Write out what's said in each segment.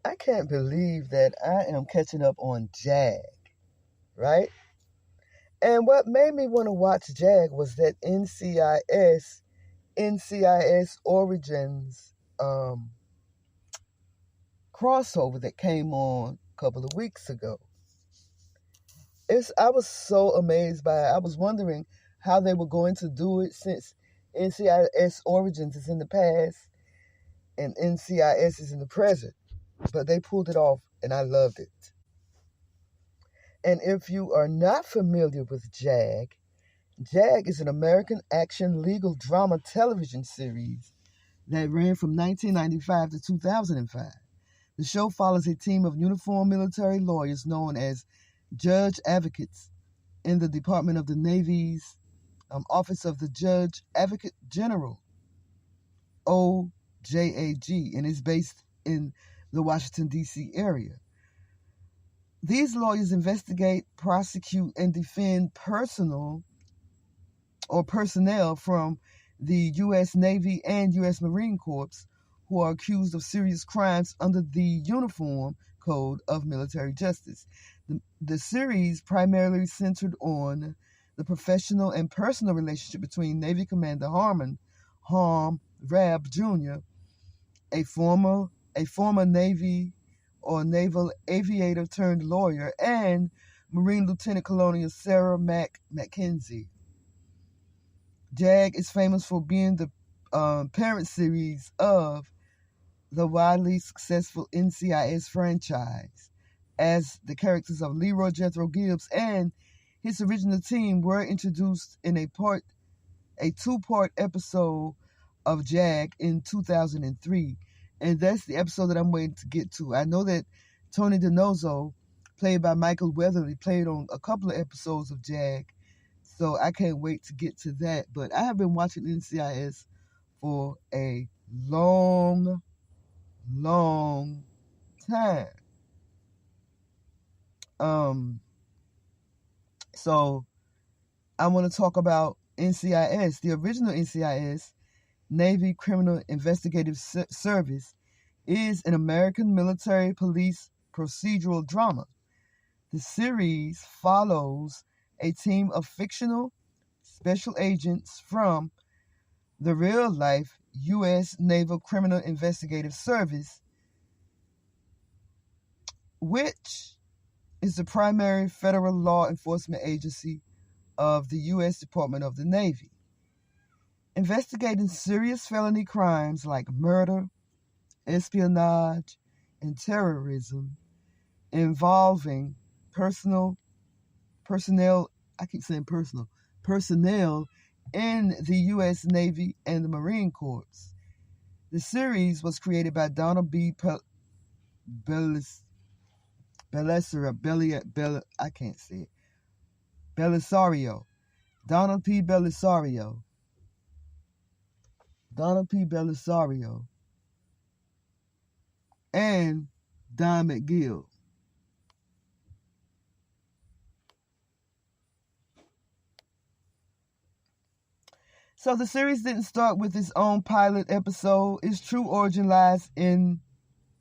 I can't believe that I am catching up on Jag, right? And what made me want to watch Jag was that NCIS Origins crossover that came on a couple of weeks ago. I was so amazed by it. I was wondering how they were going to do it since NCIS Origins is in the past and NCIS is in the present. But they pulled it off, and I loved it. And if you are not familiar with Jag is an American action legal drama television series that ran from 1995 to 2005. The show follows a team of uniformed military lawyers known as judge advocates in the Department of the Navy's Office of the Judge Advocate General, OJAG, and is based in the Washington, D.C. area. These lawyers investigate, prosecute, and defend personnel from the U.S. Navy and U.S. Marine Corps who are accused of serious crimes under the Uniform Code of Military Justice. The series primarily centered on the professional and personal relationship between Navy Commander Harm Rabb Jr., a former Navy or naval aviator turned lawyer, and Marine Lieutenant Colonial Sarah Mackenzie. Jag is famous for being the parent series of the widely successful NCIS franchise, as the characters of Leroy Jethro Gibbs and his original team were introduced in a two-part episode of Jag in 2003. And that's the episode that I'm waiting to get to. I know that Tony DiNozzo, played by Michael Weatherly, played on a couple of episodes of Jag. So I can't wait to get to that. But I have been watching NCIS for a long time. So I want to talk about NCIS, the original NCIS, Navy Criminal Investigative Service, is an American military police procedural drama. The series follows a team of fictional special agents from the real-life U.S. Naval Criminal Investigative Service, which is the primary federal law enforcement agency of the U.S. Department of the Navy, investigating serious felony crimes like murder, espionage, and terrorism involving personnel in the U.S. Navy and the Marine Corps. The series was created by Donald B. Belisario. Donald P. Belisario and Don McGill. So the series didn't start with its own pilot episode. Its true origin lies in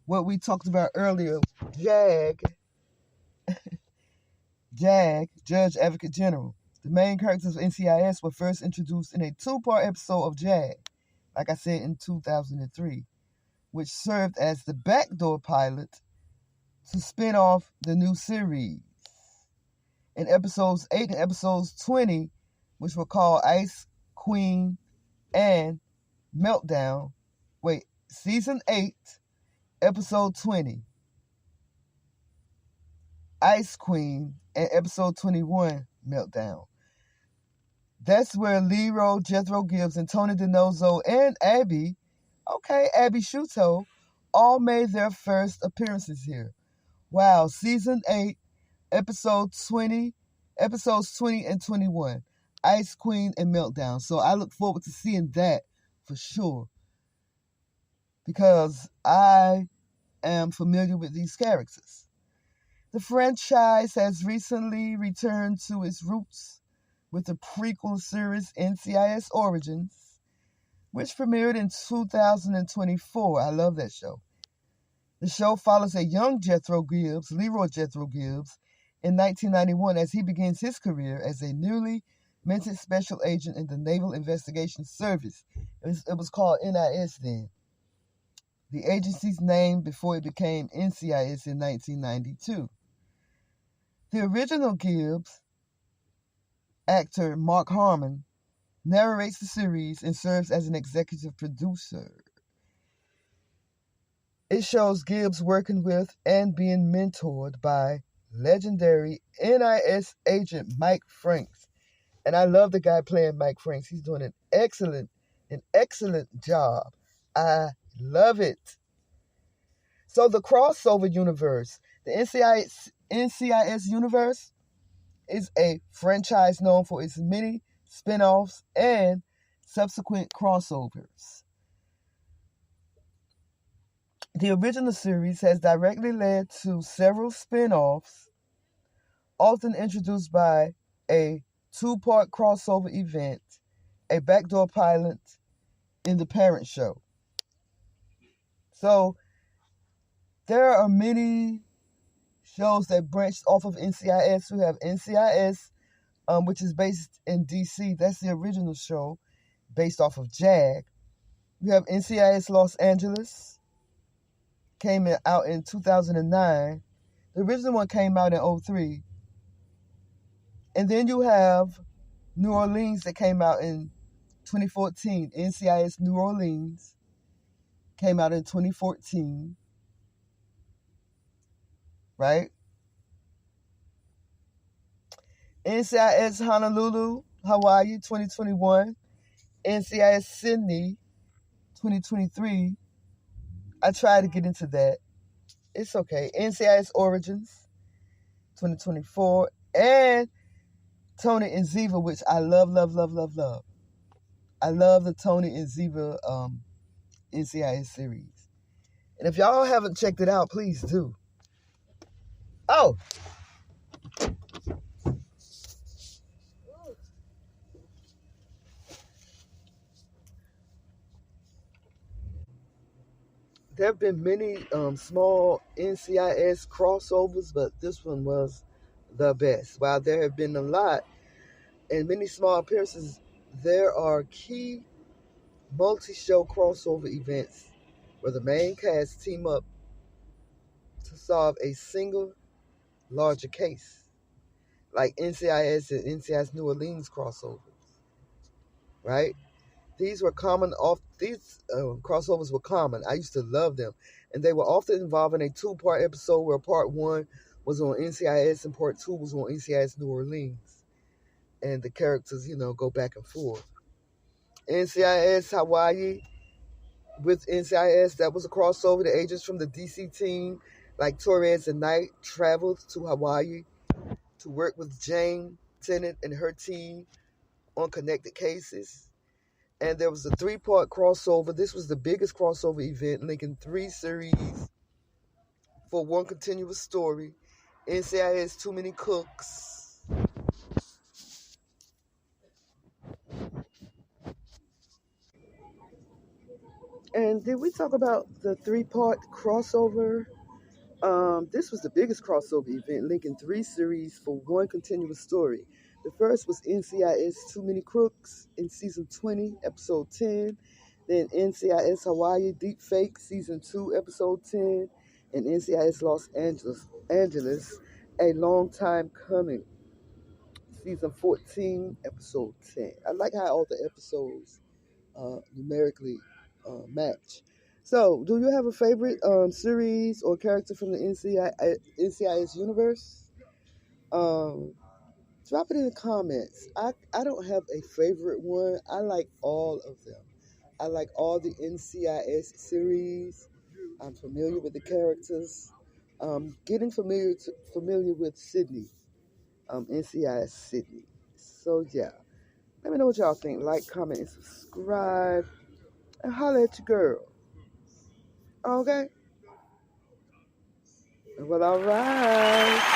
what we talked about earlier, Jag, Judge Advocate General. The main characters of NCIS were first introduced in a two-part episode of Jag, like I said, in 2003, which served as the backdoor pilot to spin off the new series. In episodes 8 and episodes 20, which were called Ice Queen and Meltdown. Season 8, episode 20. Ice Queen and episode 21, Meltdown. That's where Leroy Jethro Gibbs and Tony DiNozzo and Abby Sciuto, all made their first appearances here. Wow, season 8, episodes 20 and 21. Ice Queen and Meltdown. So I look forward to seeing that for sure, because I am familiar with these characters. The franchise has recently returned to its roots with the prequel series NCIS Origins, which premiered in 2024. I love that show. The show follows a young Leroy Jethro Gibbs, in 1991 as he begins his career as a newly minted special agent in the Naval Investigation Service. It was called NIS then. The agency's name before it became NCIS in 1992. The original Gibbs, actor Mark Harmon, narrates the series and serves as an executive producer. It shows Gibbs working with and being mentored by legendary NIS agent Mike Franks. And I love the guy playing Mike Franks. He's doing an excellent job. I love it. So the crossover universe, the NCIS universe, is a franchise known for its many spin-offs and subsequent crossovers. The original series has directly led to several spin-offs, often introduced by a 2-part crossover event, a backdoor pilot in the parent show. So there are many shows that branched off of NCIS. We have NCIS, which is based in DC. That's the original show, based off of JAG. We have NCIS Los Angeles, came out in 2009. The original one came out in 2003. And then you have New Orleans that came out in 2014. NCIS New Orleans came out in 2014. Right? NCIS Honolulu, Hawaii, 2021. NCIS Sydney, 2023. I tried to get into that. It's okay. NCIS Origins, 2024. And Tony and Ziva, which I love. I love the Tony and Ziva NCIS series. And if y'all haven't checked it out, please do. Oh! There have been many small NCIS crossovers, but this one was the best. While there have been a lot and many small appearances, there are key multi-show crossover events where the main cast team up to solve a single larger case, like NCIS and NCIS New Orleans crossovers, right? These crossovers were common. I used to love them. And they were often involving a 2-part episode where part 1 was on NCIS and part 2 was on NCIS New Orleans. And the characters, go back and forth. NCIS Hawaii with NCIS, that was a crossover. The agents from the DC team, like Torres and Knight, traveled to Hawaii to work with Jane Tennant and her team on connected cases. And there was a 3-part crossover. This was the biggest crossover event, linking 3 series for one continuous story. NCIS Too Many Cooks. And did we talk about the 3-part crossover? This was the biggest crossover event, linking 3 series for one continuous story. The first was NCIS Too Many Crooks in Season 20, Episode 10. Then NCIS Hawaii Deep Fake, Season 2, Episode 10. And NCIS Los Angeles, A Long Time Coming, Season 14, Episode 10. I like how all the episodes numerically match. So, do you have a favorite series or character from the NCIS universe? Drop it in the comments. I don't have a favorite one. I like all of them. I like all the NCIS series. I'm familiar with the characters. Getting familiar with Sydney, NCIS Sydney. So yeah, let me know what y'all think. Like, comment, and subscribe, and holler at your girl. Okay? Well, all right.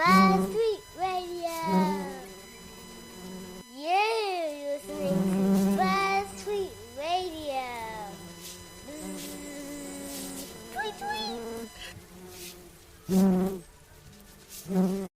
Buzzz Tweet Radio. You're listening to Buzzz Tweet Radio. Tweet tweet.